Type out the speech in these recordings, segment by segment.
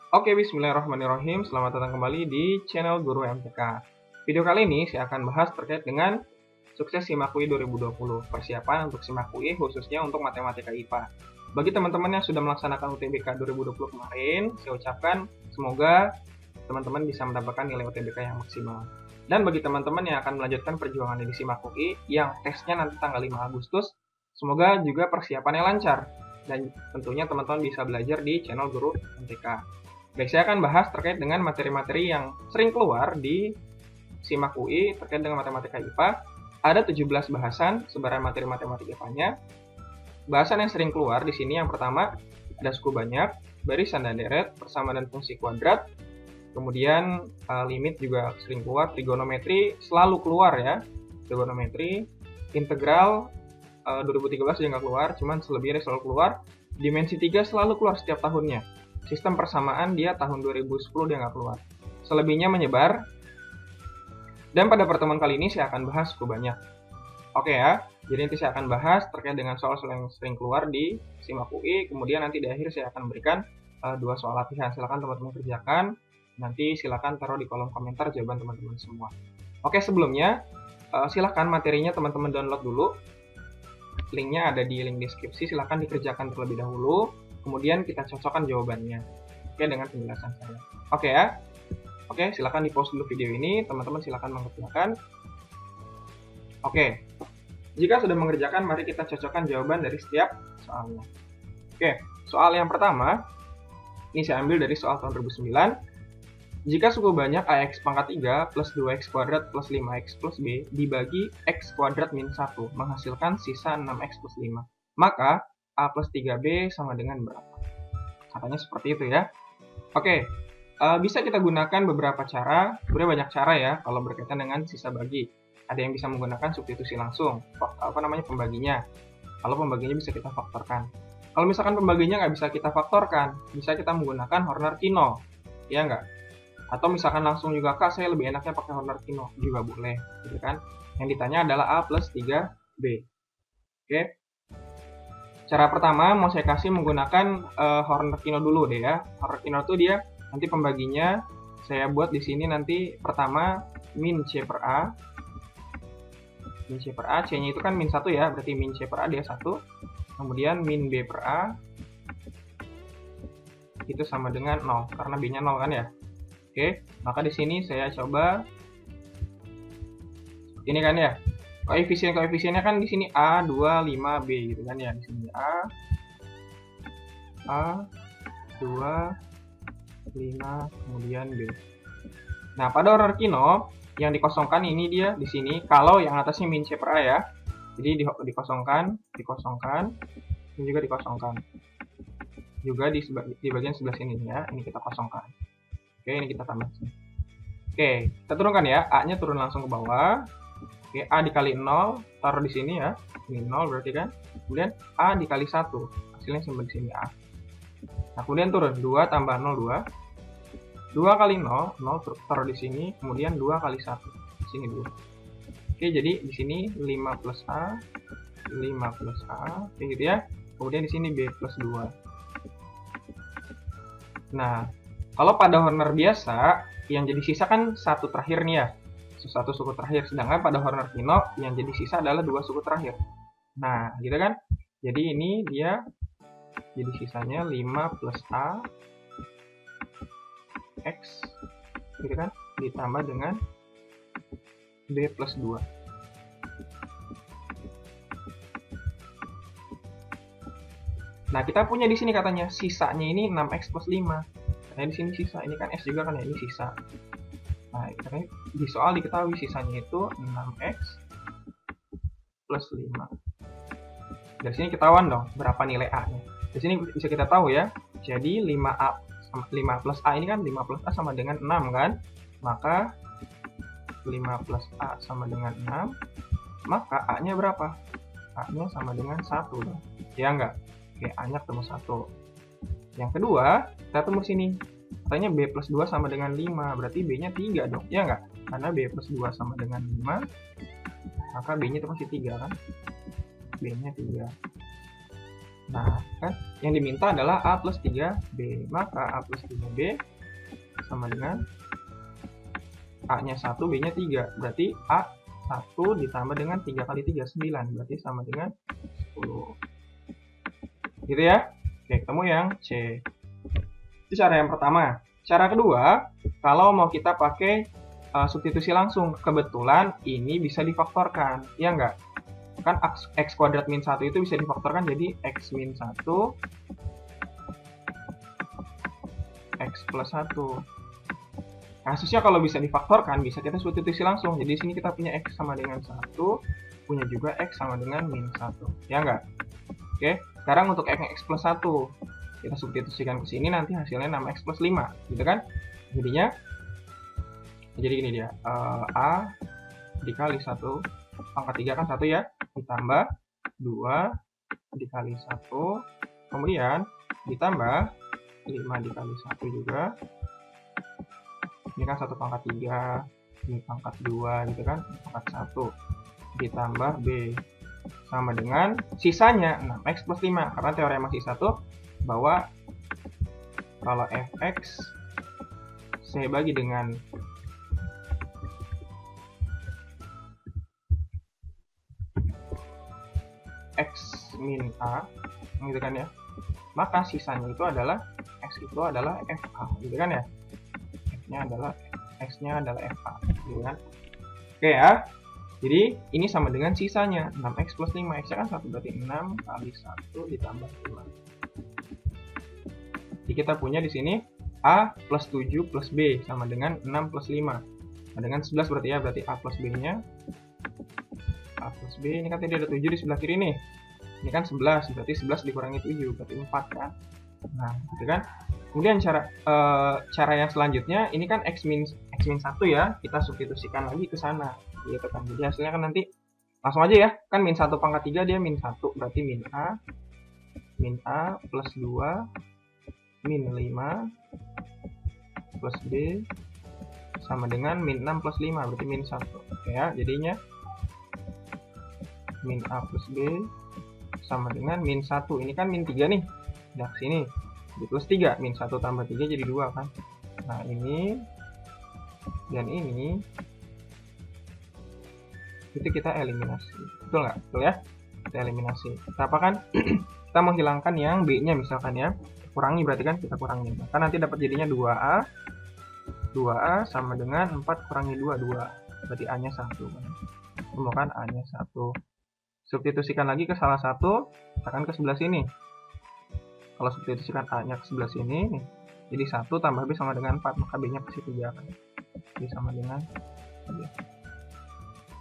Oke, bismillahirrahmanirrahim. Selamat datang kembali di channel Guru MTK. Video kali ini saya akan bahas terkait dengan sukses SIMAK UI 2020. Persiapan untuk SIMAK UI khususnya untuk matematika IPA. Bagi teman-teman yang sudah melaksanakan UTBK 2020 kemarin, saya ucapkan semoga teman-teman bisa mendapatkan nilai UTBK yang maksimal. Dan bagi teman-teman yang akan melanjutkan perjuangan di SIMAK UI yang tesnya nanti tanggal 5 Agustus, semoga juga persiapannya lancar. Dan tentunya teman-teman bisa belajar di channel Guru MTK. Baik, saya akan bahas terkait dengan materi-materi yang sering keluar di SIMAK UI terkait dengan matematika IPA. Ada 17 bahasan sebaran materi matematika IPA-nya. Bahasan yang sering keluar di sini yang pertama ada suku banyak, barisan dan deret, persamaan dan fungsi kuadrat. Kemudian limit juga sering keluar, trigonometri selalu keluar ya. Trigonometri, integral 2013 dia nggak keluar, cuman selebihnya selalu keluar. Dimensi 3 selalu keluar setiap tahunnya. Sistem persamaan dia tahun 2010 dia nggak keluar. Selebihnya menyebar. Dan pada pertemuan kali ini saya akan bahas suku banyak. Oke ya, jadi nanti saya akan bahas terkait dengan soal-soal yang sering keluar di SIMAK UI. Kemudian nanti di akhir saya akan berikan 2 soal latihan. Silakan teman-teman kerjakan. Nanti silakan taruh di kolom komentar jawaban teman-teman semua. Oke, sebelumnya silakan materinya teman-teman download dulu. Linknya ada di link deskripsi, silahkan dikerjakan terlebih dahulu, kemudian kita cocokkan jawabannya dengan penjelasan saya. Oke ya, oke, silahkan di pause dulu video ini, teman-teman silahkan mengerjakan. Oke, jika sudah mengerjakan, mari kita cocokkan jawaban dari setiap soalnya. Oke, soal yang pertama, ini saya ambil dari soal tahun 2009. Jika suku banyak AX pangkat 3 plus 2X kuadrat plus 5X plus B dibagi X kuadrat min 1 menghasilkan sisa 6X plus 5, maka A plus 3B sama dengan berapa? Katanya seperti itu ya. Oke, bisa kita gunakan beberapa cara, sebenarnya banyak cara ya kalau berkaitan dengan sisa bagi. Ada yang bisa menggunakan substitusi langsung, pembaginya. Kalau pembaginya bisa kita faktorkan. Kalau misalkan pembaginya nggak bisa kita faktorkan, bisa kita menggunakan Horner-Kino, ya nggak? Atau misalkan langsung juga, Kak, saya lebih enaknya pakai Horner-Kino, juga boleh, gitu kan. Yang ditanya adalah A plus 3B. Oke. Cara pertama, mau saya kasih menggunakan Horner-Kino dulu deh ya. Horner-Kino itu dia, nanti pembaginya, saya buat di sini nanti pertama, min C per A. Min C per A, C-nya itu kan min 1 ya, berarti min C per A dia 1. Kemudian min B per A, itu sama dengan 0, karena B-nya 0 kan ya. Oke, maka di sini saya coba ini kan ya. Koefisiennya kan di sini A, 2, 5, B gitu kan ya. Di sini A, 2, 5, kemudian B. Nah, pada Horner-Kino yang dikosongkan ini dia di sini kalau yang atasnya min C per A ya. Jadi dikosongkan, ini juga dikosongkan. Juga di bagian sebelah sini ya, ini kita kosongkan. Oke, ini kita tambah. Oke, kita turunkan ya. A-nya turun langsung ke bawah. Oke, A dikali 0, taruh di sini ya. Ini 0 berarti kan. Kemudian A dikali 1. Hasilnya sama di sini A. Nah, kemudian turun 2 tambah 0, 2. 2 kali 0, 0 taruh di sini. Kemudian 2 kali 1. Di sini 2. Oke, jadi di sini 5 plus A, 5 plus A, kayak gitu ya. Kemudian di sini B plus 2. Nah, kalau pada Horner biasa, yang jadi sisa kan satu terakhir nih ya. Satu suku terakhir. Sedangkan pada Horner-Kino, yang jadi sisa adalah 2 suku terakhir. Nah, gitu kan. Jadi ini dia, jadi sisanya 5 plus A, X, gitu kan. Ditambah dengan B plus 2. Nah, kita punya di sini katanya, sisanya ini 6X plus 5. Nah, di sini sisa, ini kan S juga kan ya, ini sisa. Nah, di soal diketahui sisanya itu 6X plus 5. Dari sini ketahuan dong berapa nilai A-nya. Di sini bisa kita tahu ya. Jadi 5A 5 plus A ini kan 5 plus A sama dengan 6 kan? Maka 5 plus A sama dengan 6. Maka A-nya berapa? A-nya sama dengan 1 dong. Ya enggak? Oke, A-nya ketemu 1. Yang kedua, kita temu sini. Katanya B plus 2 sama dengan 5. Berarti B-nya 3 dong. Ya nggak? Karena B plus 2 sama dengan 5. Maka B-nya itu pasti 3 kan? B-nya 3. Nah, kan yang diminta adalah A plus 3B. Maka A plus 3B sama dengan A-nya 1, B-nya 3. Berarti A 1 ditambah dengan 3 kali 3, 9. Berarti sama dengan 10. Gitu ya. Oke, ketemu yang C. Itu cara yang pertama. Cara kedua, kalau mau kita pakai substitusi langsung, kebetulan ini bisa difaktorkan. Ya enggak? Kan x kuadrat min 1 itu bisa difaktorkan jadi x min 1 x plus 1. Kasusnya kalau bisa difaktorkan, bisa kita substitusi langsung. Jadi di sini kita punya x sama dengan 1, punya juga x sama dengan min 1. Ya enggak? Oke, sekarang untuk x plus 1, kita substitusikan ke sini, nanti hasilnya 6x plus 5. Gitu kan? Jadinya, jadi gini dia, A dikali 1, pangkat 3 kan 1 ya, ditambah 2 dikali 1, kemudian ditambah 5 dikali 1 juga. Ini kan 1 pangkat 3, ini pangkat 2 gitu kan, pangkat 1, ditambah B sama dengan sisanya 6x plus 5, karena teorema sisa tuh bahwa kalau fx saya bagi dengan x min a, gitu kan ya, maka sisanya itu adalah x itu adalah fa, gitu kan ya, x-nya adalah fa, gitu kan. Oke ya, jadi ini sama dengan sisanya 6x plus 5, x-nya kan 1, berarti 6 kali 1 ditambah 5. Jadi kita punya di sini a plus 7 plus b sama dengan 6 plus 5, sama dengan 11 berarti ya, berarti a plus b-nya A plus B, ini kan tadi ada 7 di sebelah kiri nih. Ini kan 11, berarti 11 dikurangi 7, berarti 4 kan. Nah, gitu kan. Kemudian cara yang selanjutnya, ini kan x min 1 ya, kita substitusikan lagi ke sana. Gitu kan. Jadi hasilnya kan nanti langsung aja ya, kan min 1 pangkat 3 dia min 1, berarti min A plus 2 min 5 plus B sama dengan min 6 plus 5, berarti min 1. Oke ya, jadinya min A plus B sama dengan min 1. Ini kan min 3 nih. Nah, sini. Jadi plus 3. Min 1 tambah 3 jadi 2 kan. Nah, ini dan ini itu kita eliminasi. Betul nggak? Betul ya? Kita eliminasi. Kita apa kan? Kita menghilangkan yang B-nya misalkan ya. Kurangi berarti kan kita kurangi. Maka nanti dapat jadinya 2A. 2A sama dengan 4 kurangi 2, 2. Berarti A-nya 1 kan. Temukan A-nya 1. Substitusikan lagi ke salah satu, tekan ke sebelah sini. Kalau substitusikan A-nya ke sebelah sini, nih, jadi 1 tambah B sama dengan 4, maka B-nya pasti 3 kan. B sama dengan 3.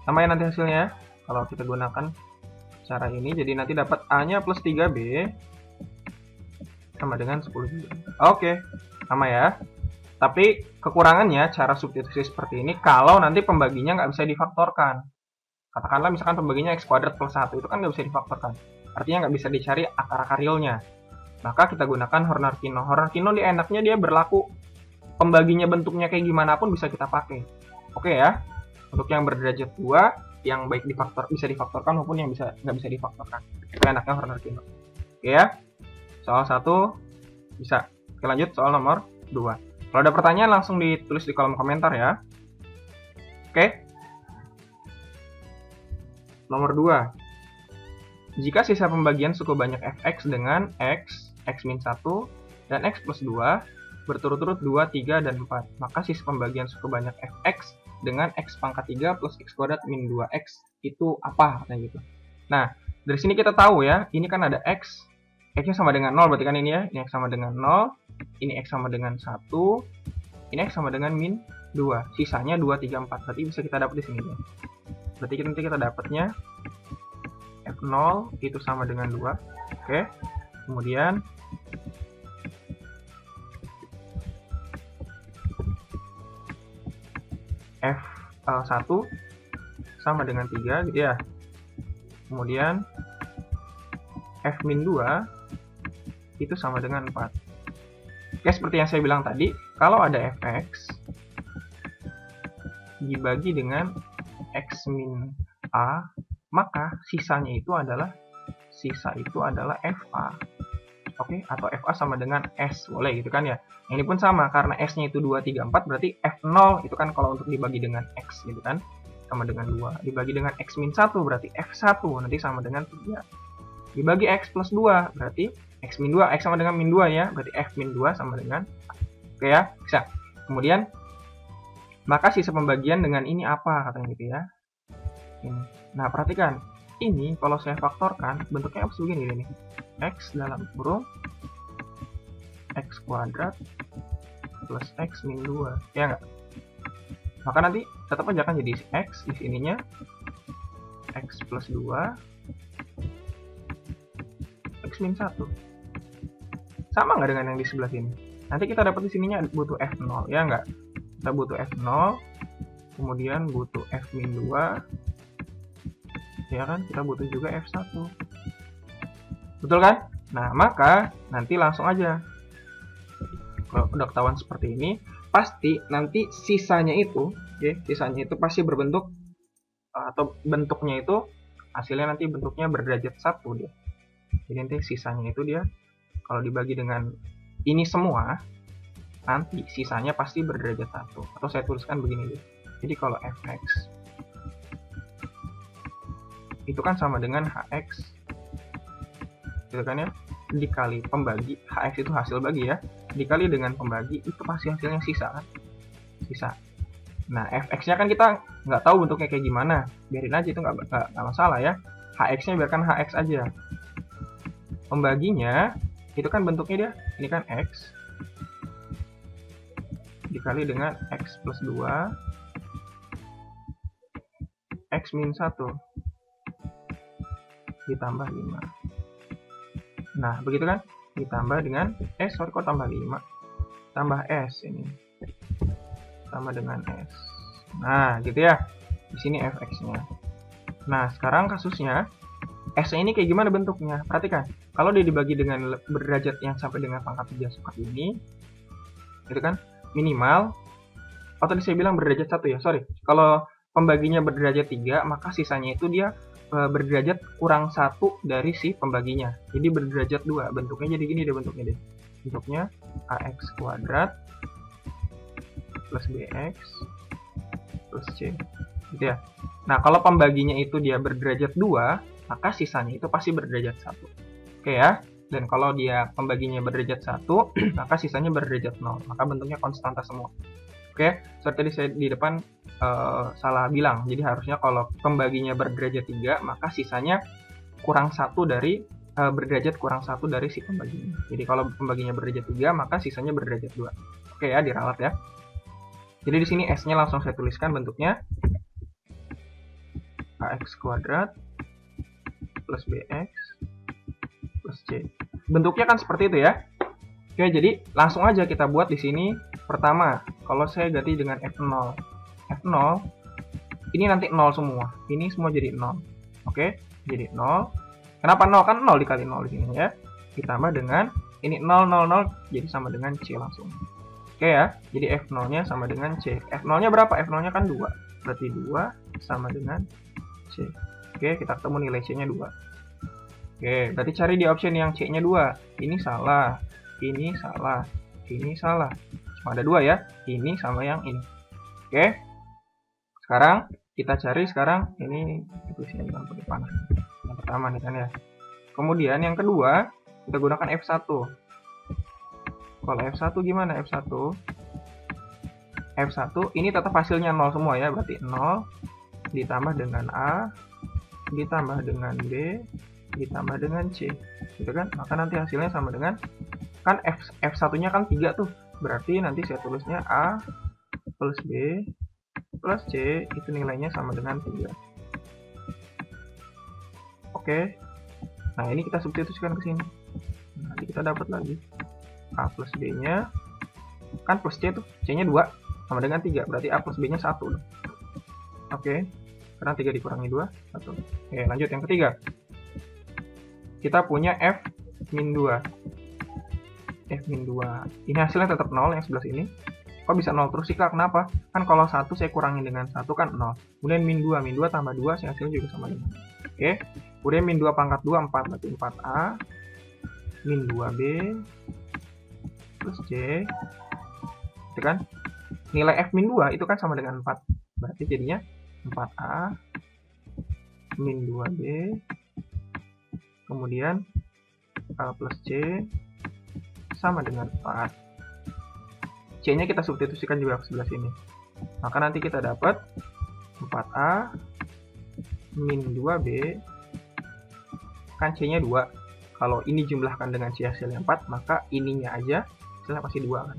Sama ya nanti hasilnya, kalau kita gunakan cara ini, jadi nanti dapat A-nya plus 3B sama dengan 10 juga. Oke, sama ya. Tapi kekurangannya cara substitusi seperti ini, kalau nanti pembaginya nggak bisa difaktorkan. Katakanlah misalkan pembaginya x kuadrat plus 1, itu kan nggak bisa difaktorkan. Artinya nggak bisa dicari akar-akar realnya. Maka kita gunakan Horner-Kino. Horner-Kino dia enaknya dia berlaku pembaginya bentuknya kayak gimana pun bisa kita pakai. Oke ya. Untuk yang berderajat 2, yang baik bisa difaktorkan maupun yang nggak bisa difaktorkan. Itu enaknya Horner-Kino. Oke ya. Soal 1 bisa. Oke, lanjut soal nomor 2. Kalau ada pertanyaan langsung ditulis di kolom komentar ya. Oke. Nomor 2. Jika sisa pembagian suku banyak fx dengan x min 1, dan x plus 2 berturut-turut 2, 3, dan 4, maka sisa pembagian suku banyak fx dengan x pangkat 3 plus x kuadrat min 2x itu apa? Nah, gitu. Nah, dari sini kita tahu ya, ini kan ada x-nya sama dengan 0, berarti kan ini ya, ini x sama dengan 0, ini x sama dengan 1, ini x sama dengan min 2, sisanya 2, 3, 4, berarti bisa kita dapat di sini ya. Berarti nanti kita dapatnya F0 itu sama dengan 2. Oke. Kemudian F1 sama dengan 3 gitu ya. Kemudian F-2 itu sama dengan 4. Oke, seperti yang saya bilang tadi, kalau ada fx dibagi dengan x min a, maka sisanya itu adalah sisa itu adalah FA. Oke, atau FA sama dengan S, boleh gitu kan ya. Ini pun sama, karena S-nya itu 2, 3, 4, berarti F0 itu kan kalau untuk dibagi dengan X gitu kan, sama dengan 2. Dibagi dengan X-1 berarti F1, nanti sama dengan 3. Dibagi X plus 2, berarti X-2, X sama dengan min 2 ya, berarti F-2 sama dengan A. Oke ya, bisa. Kemudian, maka sisa pembagian dengan ini apa, katanya gitu ya. Ini. Nah, perhatikan. Ini kalau saya faktorkan, bentuknya apa begini nih. X dalam kurung X kuadrat plus X min 2. Ya nggak? Maka nanti tetap aja kan jadi X, di sininya X plus 2 X min 1. Sama nggak dengan yang di sebelah sini? Nanti kita dapat di sininya butuh F0, ya nggak? Kita butuh F0, kemudian butuh F min 2, ya kan? Kita butuh juga F1. Betul kan? Nah, maka nanti langsung aja. Kalau udah ketahuan seperti ini, pasti nanti sisanya itu, ya, sisanya itu pasti berbentuk, atau bentuknya itu, hasilnya nanti bentuknya berderajat 1 dia. Jadi nanti sisanya itu dia, kalau dibagi dengan ini semua, nanti sisanya pasti berderajat 1. Atau saya tuliskan begini deh. Jadi kalau Fx itu kan sama dengan Hx, gitu kan ya, dikali pembagi, Hx itu hasil bagi ya, dikali dengan pembagi, itu pasti hasilnya sisa kan, sisa. Nah, Fx nya kan kita nggak tahu bentuknya kayak gimana, biarin aja, itu nggak masalah ya. Hx nya biarkan Hx aja. Pembaginya itu kan bentuknya dia, ini kan X dikali dengan X plus 2 X min 1 ditambah 5. Nah, begitu kan? Ditambah dengan kok tambah 5? Tambah S ini. Tambah dengan S. Nah, gitu ya. Di sini Fx-nya. Nah, sekarang kasusnya S ini kayak gimana bentuknya? Perhatikan. Kalau dia dibagi dengan berderajat yang sampai dengan pangkat 3 seperti ini, itu kan minimal, tadi saya bilang berderajat 1 ya, sorry. Kalau pembaginya berderajat 3, maka sisanya itu dia berderajat kurang 1 dari si pembaginya. Jadi berderajat 2. Bentuknya jadi gini deh bentuknya deh. Bentuknya AX kuadrat plus BX plus C. Gitu ya. Nah, kalau pembaginya itu dia berderajat 2, maka sisanya itu pasti berderajat 1. Oke ya. Dan kalau dia pembaginya berderajat 1, maka sisanya berderajat 0. Maka bentuknya konstanta semua. Oke, seperti tadi saya di depan salah bilang. Jadi harusnya kalau pembaginya berderajat 3, maka sisanya kurang 1 dari berderajat kurang 1 dari si pembaginya. Jadi kalau pembaginya berderajat 3, maka sisanya berderajat 2. Oke ya, diralat ya. Jadi di sini S-nya langsung saya tuliskan bentuknya AX kuadrat plus BX plus C. Bentuknya kan seperti itu ya. Oke, jadi langsung aja kita buat di sini. Pertama, kalau saya ganti dengan F0. F0 ini nanti 0 semua. Ini semua jadi 0. Oke, jadi 0. Kenapa 0? Kan 0 dikali 0 di sini ya. Ditambah dengan ini 0 0 0 jadi sama dengan C langsung. Oke ya. Jadi F0-nya sama dengan C. F0-nya berapa? F0-nya kan 2. Berarti 2 sama dengan C. Oke, kita ketemu nilai C-nya 2. Oke, berarti cari di option yang C-nya 2. Ini salah, ini salah, ini salah. Cuma ada 2 ya, ini sama yang ini. Oke, sekarang kita cari ini tulisnya jangan pakai panah. Yang pertama nih kan ya. Kemudian yang kedua, kita gunakan F1. Kalau F1 gimana F1? F1 ini tetap hasilnya 0 semua ya, berarti 0 ditambah dengan A, ditambah dengan B, ditambah dengan C, gitu kan? Maka nanti hasilnya sama dengan, kan F1-nya kan 3 tuh, berarti nanti saya tulisnya A plus B plus C, itu nilainya sama dengan 3. Oke, nah ini kita substitusikan ke sini, nanti kita dapat lagi A plus B-nya, kan plus C tuh, C-nya 2, sama dengan 3, berarti A plus B-nya 1. Oke, karena 3 dikurangi 2, 1. Oke, lanjut yang ketiga. Kita punya F min 2. F min 2. Ini hasilnya tetap 0 yang sebelah sini. Kok bisa 0 terus sih Kak? Kenapa? Kan kalau 1 saya kurangin dengan 1 kan 0. Kemudian min 2 tambah 2, hasilnya juga sama dengan. Oke. Kemudian min 2 pangkat 2, 4. Berarti 4A min 2B plus C. Itu kan? Nilai F min 2 itu kan sama dengan 4. Berarti jadinya 4A min 2B kemudian plus C sama dengan 4. C-nya kita substitusikan juga ke sebelah sini. Maka nanti kita dapat 4A min 2B, kan C-nya 2. Kalau ini jumlahkan dengan C hasilnya 4, maka ininya aja hasilnya pasti 2 kan.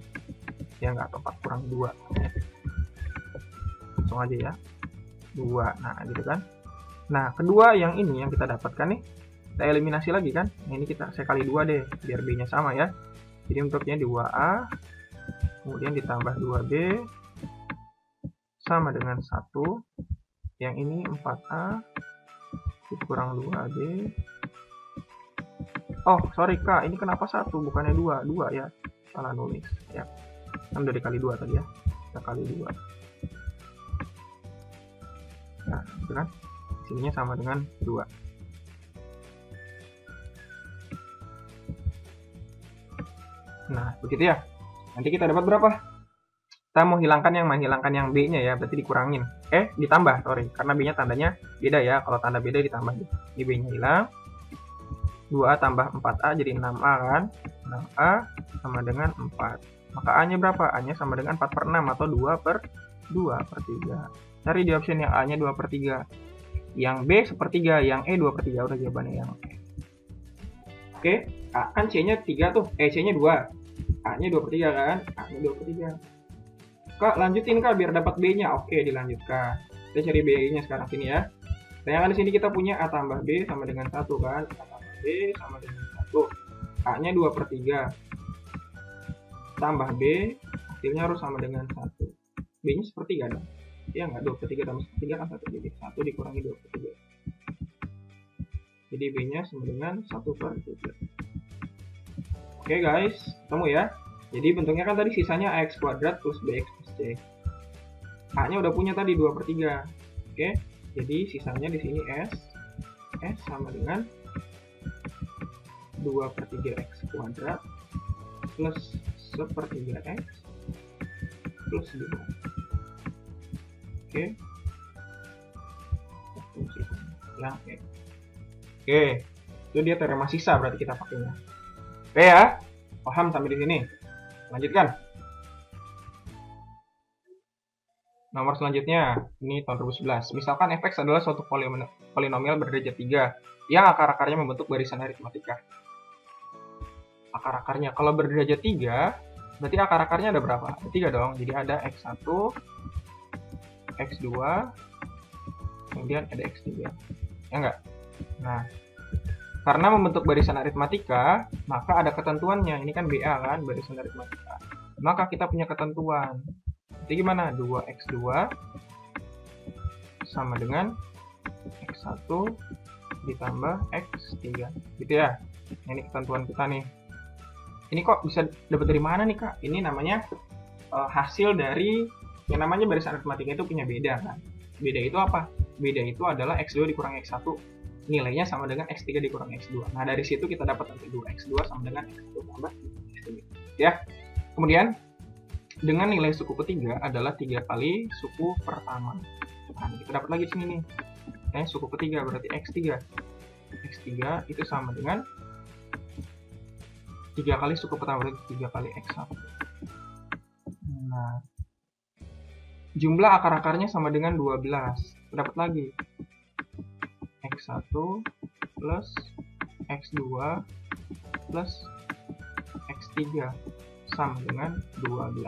Ya nggak, atau 4 kurang 2. Langsung aja ya. 2. Nah, gitu kan. Nah, kedua yang ini yang kita dapatkan nih, kita eliminasi lagi kan. Nah, ini saya kali 2 deh, biar B-nya sama ya. Jadi untuknya 2A, kemudian ditambah 2B, sama dengan 1. Yang ini 4A, dikurang 2B. Oh, sorry Kak, ini kenapa 1, bukannya 2? 2 ya, salah nulis. Ya, kan udah dikali 2 tadi ya. Kita kali 2. Nah, gitu kan. Sininya sama dengan 2. Nah, begitu ya. Nanti kita dapat berapa? Kita mau hilangkan yang B-nya ya, berarti dikurangin. Ditambah, sorry. Karena B-nya tandanya beda ya. Kalau tanda beda ditambah. Ini B-nya hilang. 2A tambah 4A jadi 6A kan. 6A sama dengan 4. Maka A-nya berapa? A-nya sama dengan 4/6 atau 2/3. Cari di option yang A-nya 2/3. Yang B 1/3, yang E 2/3. Udah jawabannya yang E. Oke, A kan C-nya 3 tuh. C-nya 2. A-nya 2/3 kan? A-nya 2/3. Kak, lanjutin Kak biar dapat B-nya. Oke, dilanjutkan. Kita cari B-nya sekarang sini ya. Sayangnya di sini kita punya A tambah B sama dengan 1 kan? A tambah B sama dengan 1. A-nya 2/3. Tambah B, hasilnya harus sama dengan 1. B-nya 1/3 dong. Ya nggak, 2/3 tambah 1/3 kan 1. Jadi 1 dikurangi 2/3. Jadi B-nya sama dengan 1/3. Oke guys, ketemu ya. Jadi bentuknya kan tadi sisanya AX kuadrat plus BX plus C. A-nya udah punya tadi 2/3. Oke, jadi sisanya di sini S sama dengan 2/3X kuadrat plus 1/3X plus 2. Oke. Ya, oke. Itu dia teorema sisa berarti kita pakainya. Oke ya. Paham sampai di sini? Lanjutkan. Nomor selanjutnya, ini tahun 2011. Misalkan fx adalah suatu polinomial berderajat 3 yang akar-akarnya membentuk barisan aritmatika. Akar-akarnya, kalau berderajat 3, berarti akar-akarnya ada berapa? Ada 3 dong. Jadi ada x1, x2, kemudian ada x3. Ya enggak? Nah, karena membentuk barisan aritmatika, maka ada ketentuannya. Ini kan BA kan, barisan aritmatika. Maka kita punya ketentuan. Jadi gimana? 2x2 sama dengan x1 ditambah x3. Gitu ya. Ini ketentuan kita nih. Ini kok bisa dapat dari mana nih Kak? Ini namanya hasil dari yang namanya barisan aritmatika itu punya beda kan. Beda itu apa? Beda itu adalah x2 dikurangi x1. Nilainya sama dengan x3 dikurangi x2. Nah, dari situ kita dapat nanti 2x2 sama dengan x1 tambah x3. Ya. Kemudian dengan nilai suku ketiga adalah 3 kali suku pertama. Nah, kita dapat lagi sini nih. Suku ketiga berarti x3. X3 itu sama dengan 3 kali suku pertama berarti 3 kali x1. Nah, jumlah akar-akarnya sama dengan 12. Kita dapat lagi x1 plus x2 plus x3 sama dengan 12.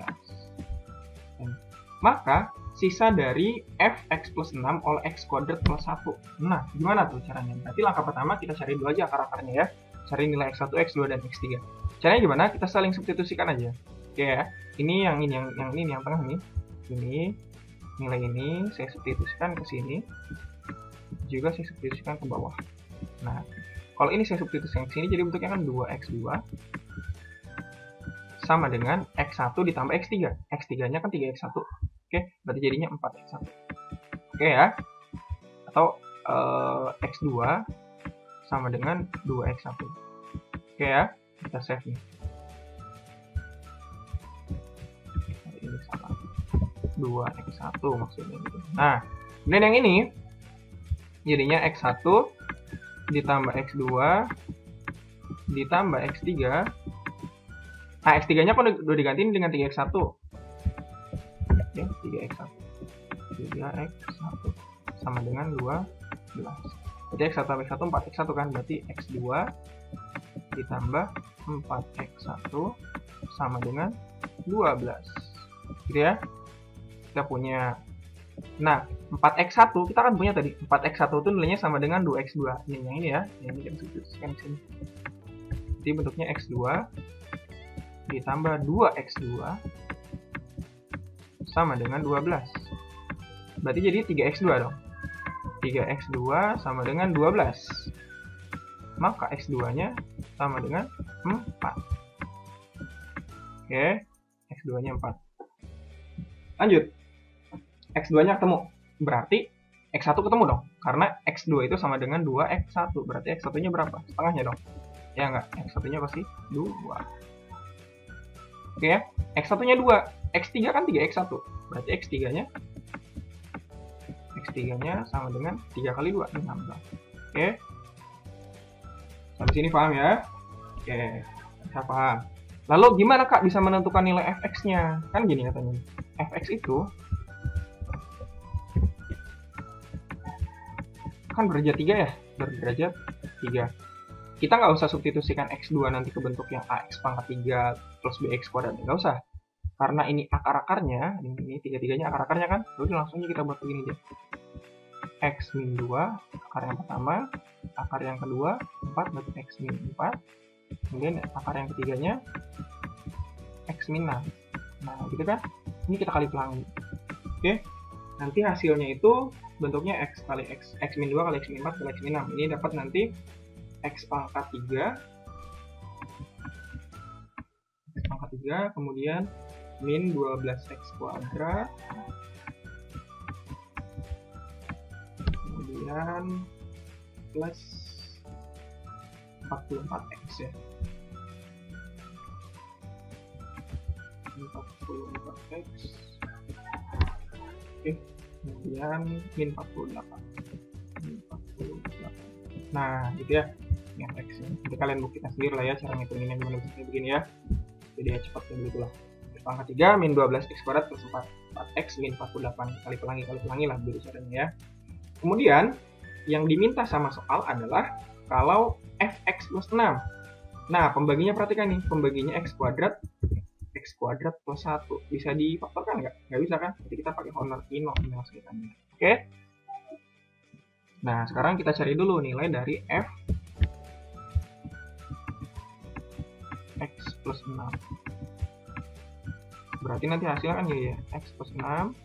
Maka sisa dari fx plus 6 oleh x kuadrat plus 1. Nah, gimana tuh caranya? Berarti langkah pertama kita cari dulu aja akar-akarnya ya. Cari nilai x1, x2 dan x3. Caranya gimana? Kita saling substitusikan aja. Oke ya. Ini yang tengah nih. Ini nilai ini saya substitusikan ke sini. Juga saya substitusikan ke bawah. Nah, kalau ini saya substitusikan ke sini jadi bentuknya kan 2x2 sama dengan x1 ditambah x3. X3-nya kan 3x1. Oke, berarti jadinya 4x1. Oke ya. Atau x2 sama dengan 2x1. Oke ya, kita save nih. Ini salah. 2x1 maksudnya gitu. Nah, kemudian yang ini jadinya x1 ditambah x2 ditambah x3. Nah, x3-nya kan udah digantiin dengan 3x1. Oke, 3x1. 3x1 sama dengan 12. Berarti x1 tambah x1 4x1 kan, berarti x2 ditambah 4x1 sama dengan 12. Gitu ya. Kita punya. Nah, 4x1 kita kan punya tadi. 4x1 itu nilainya sama dengan 2x2. Ini yang ini ya. Yang ini kita substitusikan di sini. Jadi bentuknya x2 ditambah 2x2 sama dengan 12. Berarti jadi 3x2 dong. 3x2 sama dengan 12. Maka x2-nya sama dengan 4. Oke, x2-nya 4. Lanjut. X2-nya ketemu. Berarti x1 ketemu dong. Karena x2 itu sama dengan 2x1. Berarti x1-nya berapa? Setengahnya dong. Ya enggak? X1-nya pasti 2. Oke ya. X1-nya 2. X3 kan 3x1. Berarti X3-nya sama dengan 3 kali 2, 16. Oke. Sampai sini paham ya? Oke, bisa paham. Lalu gimana Kak bisa menentukan nilai fx-nya? Kan gini katanya. Fx itu kan berderajat 3 ya? Berderajat 3. Kita nggak usah substitusikan x2 nanti ke bentuk yang ax pangkat 3 plus bx kuadrat. Nggak usah. Karena ini akar-akarnya, ini 3-3-nya akar-akarnya kan? Udah langsung aja kita buat begini aja. X min 2, akar yang pertama, akar yang kedua, 4, berarti X min 4. Kemudian akar yang ketiganya, X min 6. Nah, gitu kan? Ini kita kali pelangi. Oke? Nanti hasilnya itu bentuknya X kali X. X min 2 kali X min 4 kali X min 6. Ini dapat nanti X pangkat 3. X pangkat 3, kemudian min 12x kuadrat. Kemudian plus 44x ya. 44x. Oke, kemudian min 48. Nah, gitu ya. Ini x-nya. Jadi kalian buktikan sendiri lah ya cara ngitunginnya gimana begini ya. Jadi ya cepat kayak begitulah. Pangkat 3 min 12x kuadrat plus 4x min 48 kali pelangi lah begitu caranya ya. Kemudian yang diminta sama soal adalah kalau fx plus 6. Nah, pembaginya perhatikan nih, pembaginya x kuadrat plus 1. Bisa difaktorkan nggak? Nggak bisa kan? Jadi kita pakai honor ino menyelesaikannya. Oke? Nah, sekarang kita cari dulu nilai dari f x plus 6. Berarti nanti hasilnya kan ya, x plus 6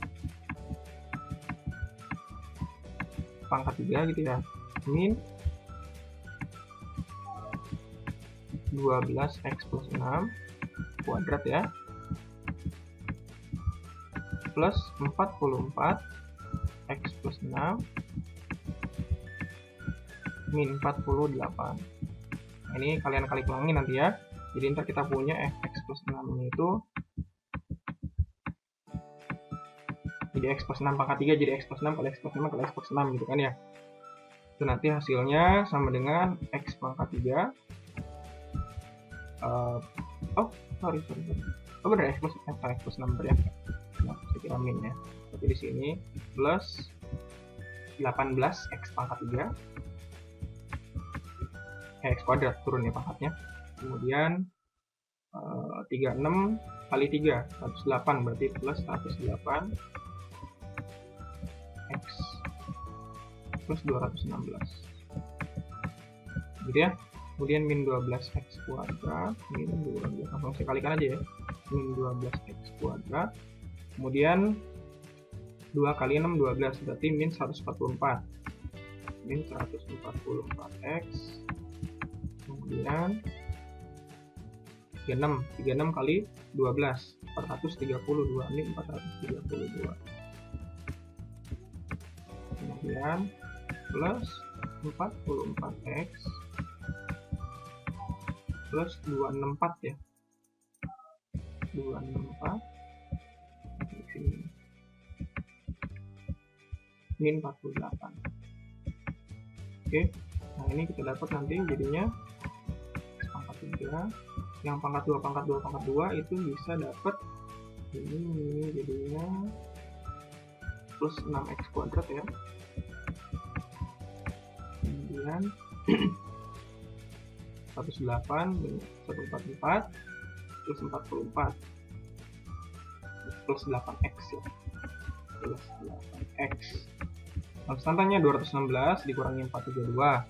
pangkat 3 gitu ya, min 12x plus 6 kuadrat ya, plus 44x plus 6 min 48. Nah, ini kalian kali pelangi nanti ya. Jadi ntar kita punya fx plus 6 ini itu jadi x plus 6 pangkat 3 jadi x plus 6 kali x plus 5 kali x plus 6 gitu kan ya. Itu nanti hasilnya sama dengan x pangkat 3 sorry. Oh benar, x plus 6 benar ya. Nah, saya kira min ya. Tapi di sini plus 18x pangkat 3 x kuadrat turun ya pangkatnya. Kemudian 36 kali 3 108 berarti plus 108 x plus 216 gitu ya. Kemudian min 12x kuadrat min 12, langsung saya kalikan aja ya, min 12x kuadrat, kemudian 2 kali 6 12 berarti min 144 x, kemudian 36 kali 12 432 min 432, kemudian plus 44x plus 264 ya. 264 di sini. Min 48. Oke. Nah, ini kita dapat nanti jadinya x pangkat 3. Yang pangkat 2 pangkat 2 pangkat 2 itu bisa dapat ini jadinya plus 6x kuadrat ya. Kemudian 108 min 144 plus 44 plus 8x ya. Plus 8x. Konstantanya 216 dikurangi 432.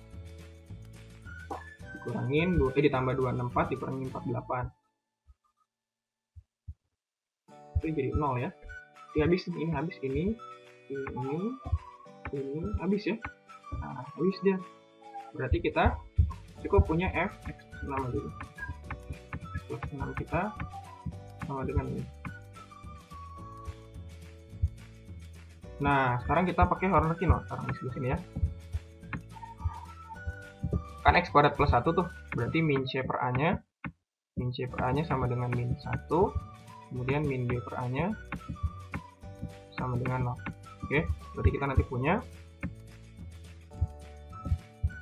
Dikurangin ditambah 264 dikurangi 48. Itu jadi 0 ya. Ini habis ini habis ya. Nah, habis dia. Berarti kita cukup punya f x plus 6 dulu. X plus 6 kita sama dengan ini. Nah, sekarang kita pakai Horner-Kino sekarang di sebelah sini ya. Kan x kuadrat plus 1 tuh, berarti min c per a-nya sama dengan min 1, kemudian min b per a-nya sama dengan 0. Oke, berarti kita nanti punya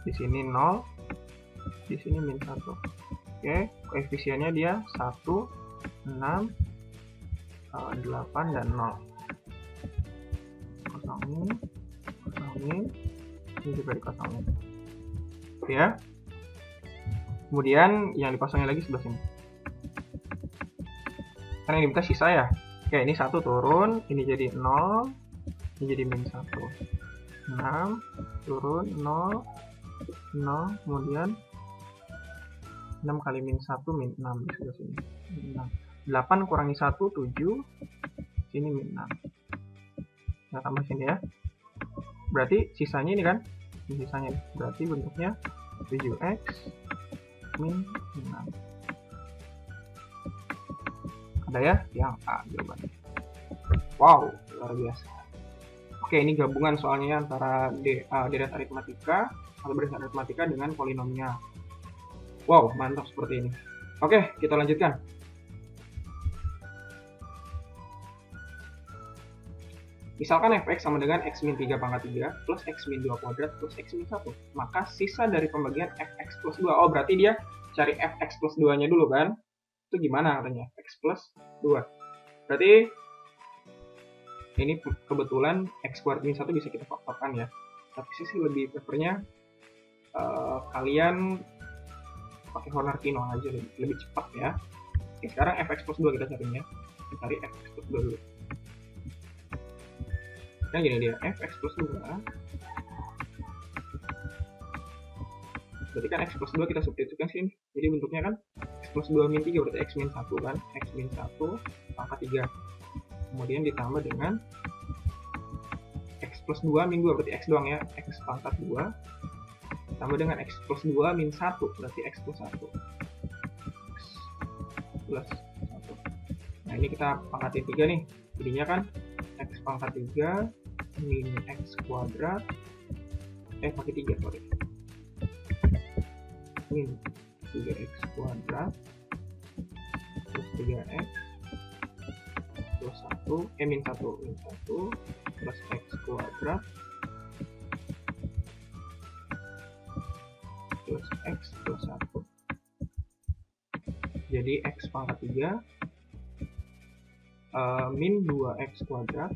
di sini 0, di sini min 1. Oke, koefisiennya dia 1, 6, 8, dan 0. Kosongin, ini juga dikosongin. Oke ya. Kemudian yang dikosongin lagi sebelah sini. Karena ini kita sisa ya. Oke, ini 1 turun, ini jadi 0, ini jadi min 1. 6 turun 0, 0, kemudian 6 kali min 1 min 6 di sebelah sini. 8 kurangi 1 7, sini min 6. Nah, tambah sini ya. Berarti sisanya ini kan? Ini sisanya. Berarti bentuknya 7x min 6. Ada ya? Yang A jawabannya. Wow, luar biasa. Oke, ini gabungan soalnya antara deret aritmatika atau baris aritmatika dengan polinomial. Wow, mantap seperti ini. Oke, kita lanjutkan. Misalkan fx sama dengan x min 3 pangkat 3 plus x min 2 kuadrat plus x min 1. Maka sisa dari pembagian fx plus 2. Oh, berarti dia cari fx plus 2-nya dulu kan? Itu gimana katanya? Fx plus 2. Berarti ini kebetulan x kuadrat min 1 bisa kita faktorkan ya. Tapi sih lebih prefernya kalian pakai Horner-Kino aja, lebih cepat ya. Oke, sekarang fx plus 2 kita carinya. Kita cari fx plus 2 dulu. Nah, gini dia, fx plus 2. Berarti kan x plus 2 kita substitusikan sini. Jadi bentuknya kan x plus 2 min 3, berarti x min 1 kan. X min 1 pangkat 3. Kemudian ditambah dengan x plus 2 min 2, berarti x doang ya. X pangkat 2. Ditambah dengan x plus 2 min 1, berarti x plus 1. X plus 1. Nah, ini kita pangkatin 3 nih. Jadinya kan x pangkat 3 min x kuadrat pakai 3 sorry min 3x kuadrat plus 3x plus 1 min 1 plus x kuadrat plus x plus 1. Jadi x pangkat 3 min 2x kuadrat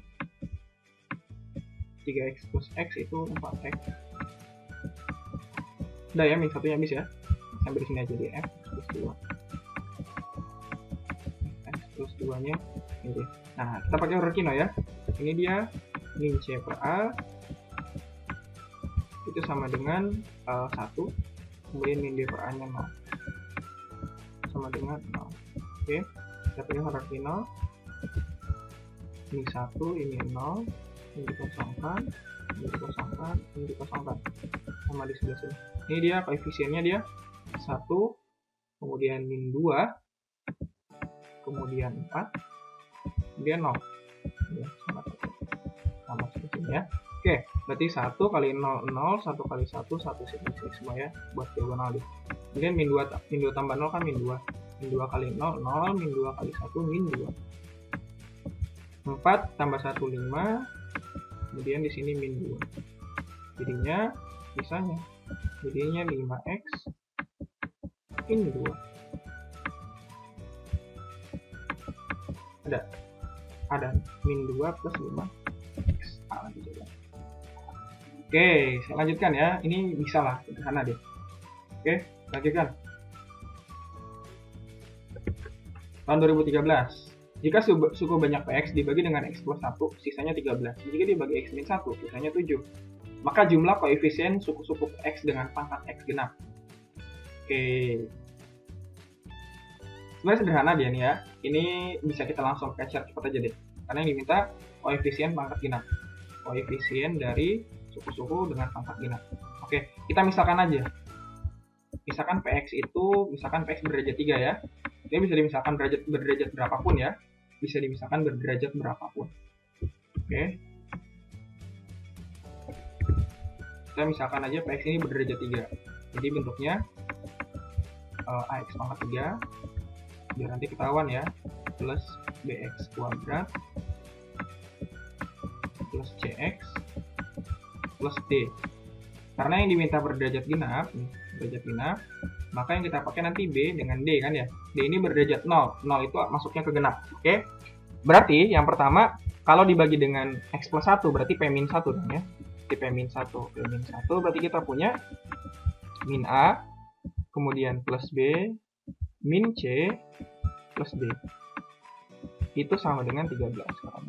3x plus x itu 4x. Udah ya, min 1-nya habis ya. Sampai di sini aja di f plus 2. X plus 2-nya ini. Nah, kita pakai Horner-Kino ya. Ini dia min c per a itu sama dengan 1. Kemudian min d per a-nya 0. Sama dengan 0. Oke, kita pakai Horner-Kino. Ini 1, ini 0. Ini dikosongkan, ini dikosongkan, ini dikosongkan. Sama di sebelah sini. Ini dia koefisiennya dia 1, kemudian min 2, kemudian 4, kemudian 0. Ya, sama seperti ini ya. Oke, Oke, berarti 1 kali 0, 0, 1 kali 1, 1 semua ya, buat diagonal deh. Kemudian min 2 tambah 0 kan min 2. Min 2 kali 0, 0, min 2 kali 1, min 2. 4 tambah 1, 5. Kemudian di sini min 2. Jadinya, misalnya, jadinya 5x min 2. Ada min 2 plus 5x. Gitu ya. Oke, saya lanjutkan ya. Ini bisa lah, sederhana deh. Oke, lanjutkan. Tahun 2013. Jika suku banyak Px dibagi dengan x plus 1, sisanya 13. Jika dibagi x min 1, sisanya 7. Maka jumlah koefisien suku-suku x dengan pangkat x genap. Oke. Sebenarnya sederhana dia nih ya. Ini bisa kita langsung capture cepat aja deh. Karena yang diminta koefisien pangkat genap. Koefisien dari suku-suku dengan pangkat genap. Oke, kita misalkan aja. Misalkan Px itu, misalkan Px berderajat 3 ya. Dia bisa dimisalkan berderajat berapapun ya. Bisa dimisalkan berderajat berapapun. Oke. Kita misalkan aja Px ini berderajat 3. Jadi bentuknya Ax pangkat 3. Biar nanti ketahuan ya. Plus Bx kuadrat. Plus Cx. Plus D. Karena yang diminta berderajat genap, maka yang kita pakai nanti B dengan D kan ya. D ini berderajat 0. 0 itu masuknya ke genap. Oke. Berarti yang pertama, kalau dibagi dengan X plus 1, berarti P-1 dong ya. P-1. P-1 berarti kita punya min A, kemudian plus B, min C, plus D. Itu sama dengan 13 sekarang.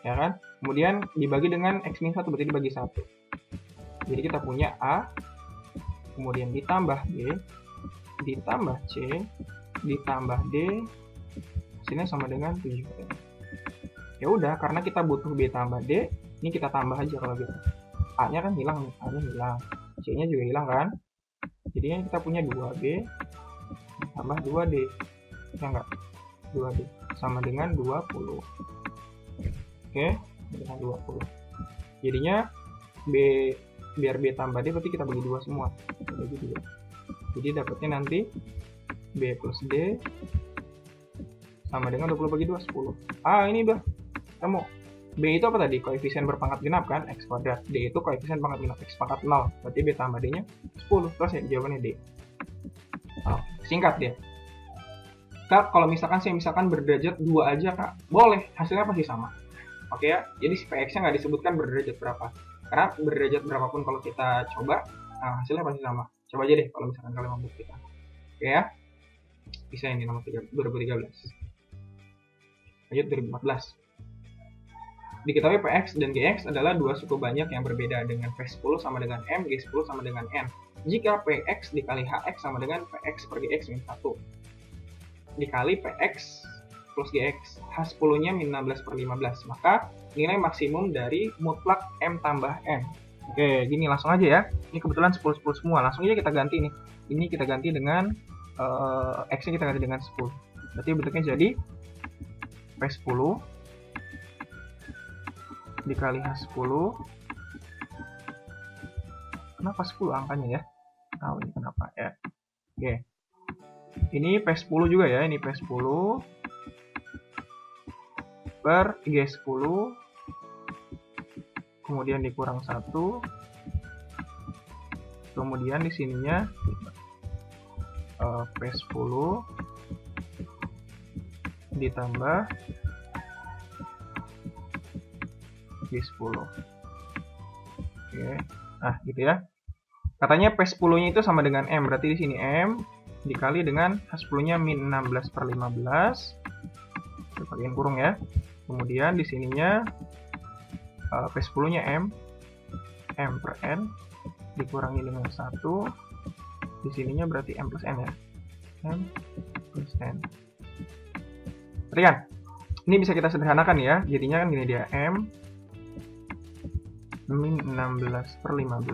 Ya kan? Kemudian dibagi dengan X-1, berarti dibagi 1. Jadi kita punya A, kemudian ditambah B, ditambah C, ditambah D, hasilnya sama dengan 7. Ya udah, karena kita butuh B tambah D, ini kita tambah aja kalau gitu. A-nya kan hilang, A-nya hilang. C-nya juga hilang kan? Jadinya kita punya 2B tambah 2D. Ya enggak? 2D sama dengan 20. Oke, dengan 20. Jadinya biar B tambah D berarti kita bagi 2 semua. Kita bagi 2. Jadi dapatnya nanti B plus D sama dengan 20 bagi 2, 10. Ah, ini udah ketemu. B itu apa tadi? Koefisien berpangkat genap kan? X kuadrat. D itu koefisien pangkat genap. X pangkat 0. Berarti B tambah D-nya 10. Terus ya, jawabannya D. Oh, singkat dia. Kak, kalau misalkan saya berderajat 2 aja, Kak. Boleh. Hasilnya pasti sama. Oke ya. Jadi si Px-nya nggak disebutkan berderajat berapa. Karena berderajat berapapun kalau kita coba, nah hasilnya pasti sama. Coba aja deh kalau misalkan kalian mampu kita. Oke ya. Bisa ini nomor 2013. Lanjut 2014. Diketahui Px dan Gx adalah dua suku banyak yang berbeda dengan P10 sama dengan M, G10 sama dengan N. Jika Px dikali Hx sama dengan Px per Gx min 1. Dikali Px plus Gx, H10-nya min 16 per 15. Maka nilai maksimum dari mutlak M tambah N. Oke, gini langsung aja ya. Ini kebetulan 10-10 semua. Langsung aja kita ganti nih. Ini kita ganti dengan X-nya kita ganti dengan 10. Berarti bentuknya jadi P10 dikali H10. Kenapa 10 angkanya ya? Tahu ini kenapa ya. Oke. Ini P10 juga ya. Ini P10 per G10. Kemudian dikurang 1. Kemudian di sininya P10 ditambah G10. Oke. Nah, gitu ya. Katanya P10-nya itu sama dengan M, berarti di sini M dikali dengan H10-nya min 16 per 15. Kita bagian kurung ya. Kemudian di sininya P10-nya M per N dikurangi dengan 1. Di sininya berarti M plus N ya. M plus N. Perhatikan. Ini bisa kita sederhanakan ya. Jadinya kan gini dia, M min 16 per 15.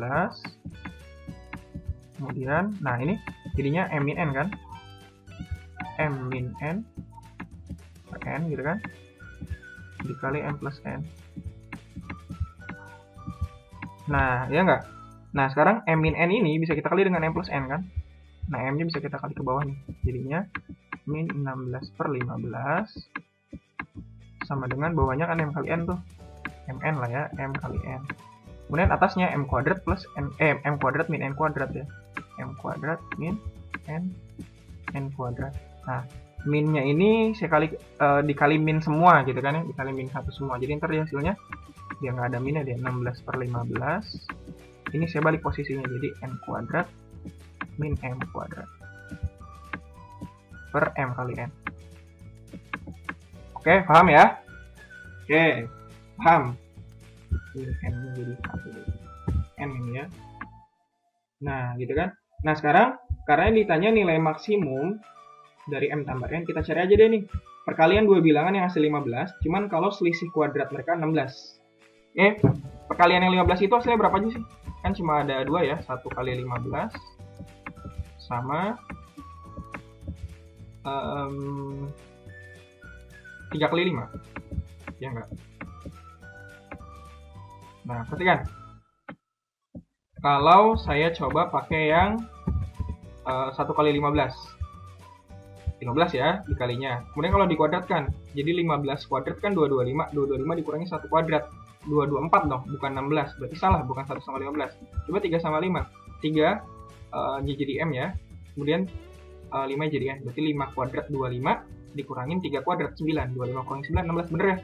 Kemudian, nah ini jadinya M min N kan. M min N per N gitu kan. Dikali M plus N. Nah, ya nggak? Nah, sekarang M min N ini bisa kita kali dengan M plus N kan? Nah, M-nya bisa kita kali ke bawah nih. Jadinya min 16/15 sama dengan bawahnya kan M kali N tuh. Mn lah ya, M kali N. Kemudian atasnya M kuadrat plus M kuadrat min N kuadrat ya. M kuadrat min N kuadrat. Nah, minnya ini saya dikali min semua gitu kan ya, dikali min 1 semua. Jadi ntar hasilnya dia nggak ada minnya, dia 16/15. Ini saya balik posisinya, jadi N kuadrat min M kuadrat per M kali N. Oke, paham ya? Oke, paham. Ini N-nya jadi 1. N ini ya. Nah, gitu kan. Nah, sekarang karena ditanya nilai maksimum dari M tambah N, kita cari aja deh nih. Perkalian dua bilangan yang hasil 15, cuman kalau selisih kuadrat mereka 16. Perkalian yang 15 itu hasilnya berapa aja sih? Kan cuma ada dua ya, 1 kali 15 sama 3 kali 5. Ya enggak? Nah, perhatikan. Kalau saya coba pakai yang 1 kali 15. 15 ya dikalinya. Kemudian kalau dikuadratkan, jadi 15 kuadrat kan 225. 225 dikurangi 1 kuadrat. 224 dong, bukan 16. Berarti salah, bukan 1 sama 15. Coba 3 sama 5. 3 jadi M ya. Kemudian 5 jadi N. Berarti 5 kuadrat 25 dikurangin 3 kuadrat 9. 25 kurangi 9, 16. Bener ya?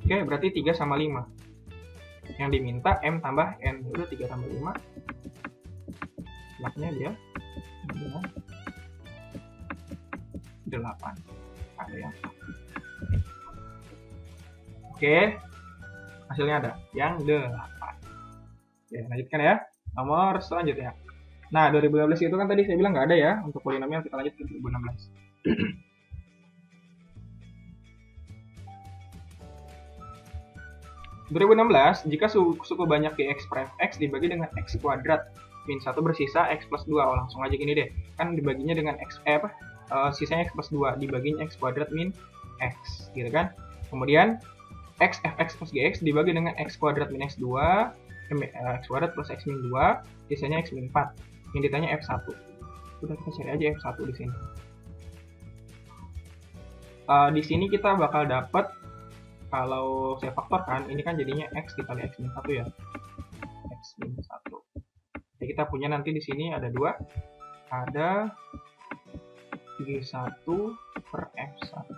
Oke, berarti 3 sama 5. Yang diminta M tambah N. Udah 3 tambah 5. Belakangnya dia 8. Ada yang oke, hasilnya ada yang 8. Oke, lanjutkan ya. Nomor selanjutnya. Nah, 2015 itu kan tadi saya bilang nggak ada ya untuk polinomial. Kita lanjut ke 2016. 2016, jika suku banyak X prime X dibagi dengan X kuadrat min 1 bersisa X plus 2. Oh, langsung aja gini deh. Kan dibaginya dengan X, sisanya X plus 2. Dibaginya X kuadrat min X, gitu kan. Kemudian X fx plus Gx dibagi dengan X kuadrat min X2, X kuadrat plus X min 2, sisanya X min 4. Yang ditanya F1. Udah, kita cari aja F1 di sini. Di sini kita bakal dapat, kalau saya faktorkan, ini kan jadinya X dikali X min 1 ya. X min 1. Jadi kita punya nanti di sini ada 2. Ada G1 per F1.